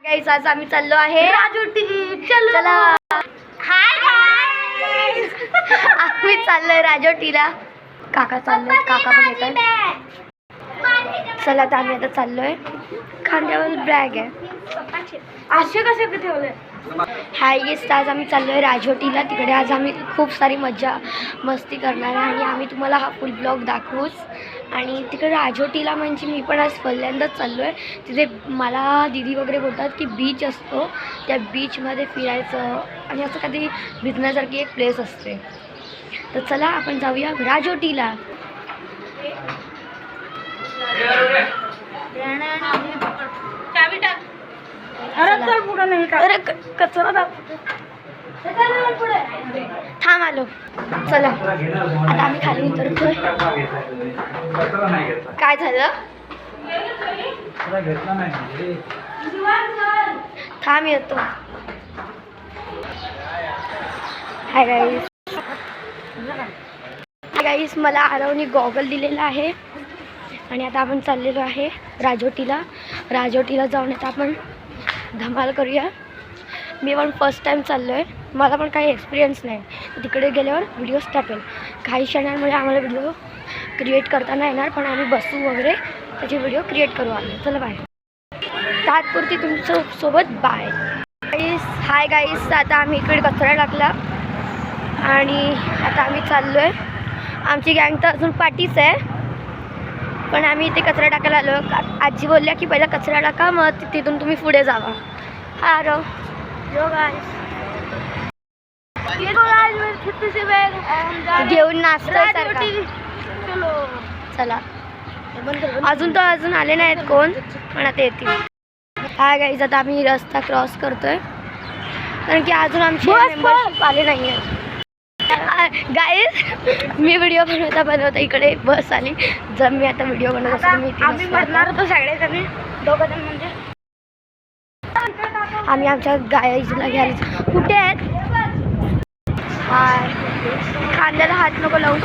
Guys आज आम्ही चाललो आहे राजोटी. चला हाय गाइस. आम्ही चाललोय राजोटीला. काका चाललोय, काका पण येतात. चला आता आम्ही आता चाललोय. खांद्यावर बॅग आहे. असे कसे ठेवले. हाय गाइस आज आम्ही चाललोय राजोटीला. तिकडे आज आम्ही खूप सारी मजा मस्ती करणार आहे आणि आम्ही तुम्हाला हा फुल ब्लॉग दाखवूच. आणि तिकडे राजोटीला म्हणजे मी पण आज पहिल्यांदाच चाललो आहे. तिथे मला दीदी वगैरे बोलतात की बीच असतो, त्या बीचमध्ये फिरायचं आणि असं कधी भिजण्यासारखी एक प्लेस असते. तर चला आपण जाऊया राजोटीला. अरे कचरा थांब आलो. चला आता आम्ही खाली उतरतोय. काय झालं थांब येतो. Hi guys. गाईस मला आरवनी गॉगल दिलेला आहे आणि आता आपण चाललेलो आहे राजोटीला. राजोटीला जाऊन आता आपण धमाल करूया. मी पण फर्स्ट टाईम चाललो आहे. मला पण काही एक्सपिरियन्स नाही. तिकडे गेल्यावर व्हिडिओज टाकेल. काही क्षणांमुळे आम्हाला व्हिडिओ क्रिएट करताना येणार, पण आम्ही बसू वगैरे त्याचे व्हिडिओ क्रिएट करू आले. चला बाय. तात्पुरती तुमच्या सोबत बाय गाईस. हाय गाईस आता आम्ही इकडे कचरा टाकला आणि आता आम्ही चाललो आहे. आमची गँग तर अजून पाठीच आहे, पण आम्ही इथे कचरा टाकायला आलो. आजी बोलल्या की पहिला कचरा टाका, मग तिथून तुम्ही पुढे जावा. हा रो यो गाईस घेऊन नाश्ता चला. अजून आले नाहीत कोण, पण आता येतील. हा गाईज आता आम्ही रस्ता क्रॉस करतोय कारण की अजून आमचे मेंबरशिप आले नाही आहेत. गाईज मी व्हिडिओ बनवता इकडे बस आली. जर मी आता व्हिडिओ बनवत असतो मी आम्ही भरणार होतो सगळेजण दोघं जण. म्हणजे आम्ही आमच्या गाईजला घ्यायला कुठे आहेत. हाय खांद्याला हात नको लावू.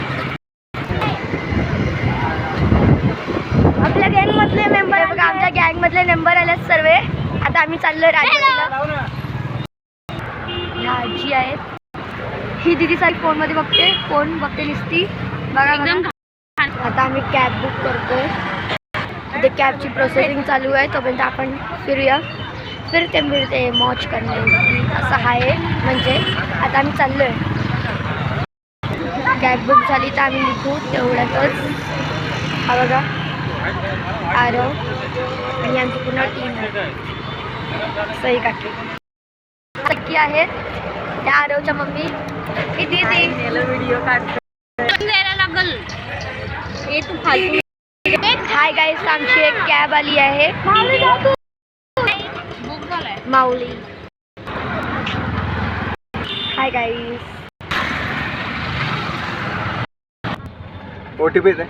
आपल्या गँगमधले मेंबर बघा, आमच्या गँगमधले मेंबर आले सर्व. आता आम्ही चाललोय राजोटीला. आजी आहेत. ही दिदी सारी फोनमध्ये बघते, फोन बघते निसती बघा. आता आम्ही कॅब बुक करतोय. ते कॅबची प्रोसेसिंग चालू आहे. तोपर्यंत आपण फिरूया. फिरते मौज करणे असं आहे. म्हणजे आता आम्ही चाललोय. कॅब बुक झाली तर आम्ही निघू तेवढ्यातच. हा बघा आरव आणि आमची पूर्ण टीम आहे. सई काकी आहेत त्या आरवच्या मम्मी. किती व्हिडिओ काढायला लागल. हाय गाईस आमची एक कॅब आली आहे. माऊली. Hi guys. OTP दे.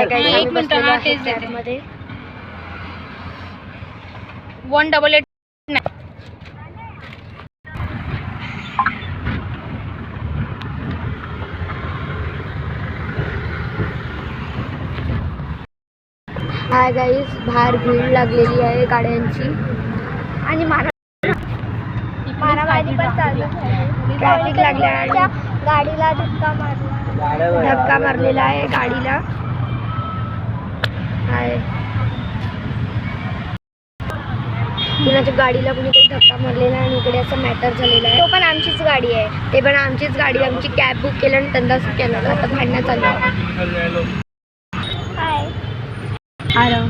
एक मिनिट मध्ये 188 हाय गाईस बाहेर भीड लागलेली आहे गाड्यांची आणि मारामारी पण चालू आहे. ट्रॅफिक लागल्या आणि गाडीला धक्का मारलेला आहे गाडीला. हाय कुणाच्या गाडीला कुणीतरी धक्का मारलेला आहे आणि इकडे असं मॅटर झालेला आहे. तो पण आमचीच गाडी आहे. ते पण आमचीच गाडी. आमची कॅब बुक केलं आणि धंदाच केला. आता भांडणं चालू आहे. हाय आरव.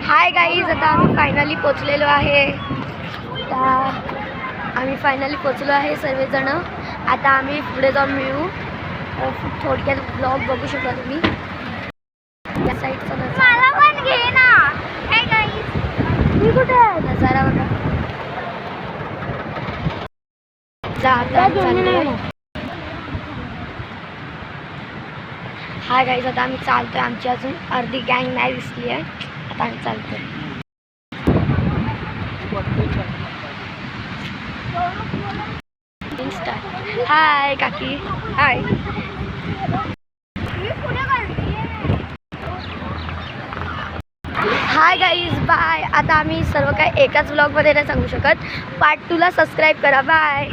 हाय गाईज आता आम्ही फायनली पोचलेलो आहे. सर्वजण. आता आम्ही पुढे जाऊन मिळू. थोडक्यात ब्लॉग बघू शकता तुम्ही. या साईडचा नजारा पण घे ना. हाय गाईज मी कुठे आहे. नजारा बघा. हाय गाईज आता आम्ही चालतोय. आमची अजून अर्धी गँग नाही दिसली आहे. आता आम्ही चालतोय. हाय काकी. हाय हाय गाईज बाय. आता आम्ही सर्व काय एकाच व्लॉगमध्ये नाही सांगू शकत. पार्ट 2ला सबस्क्राईब करा. बाय.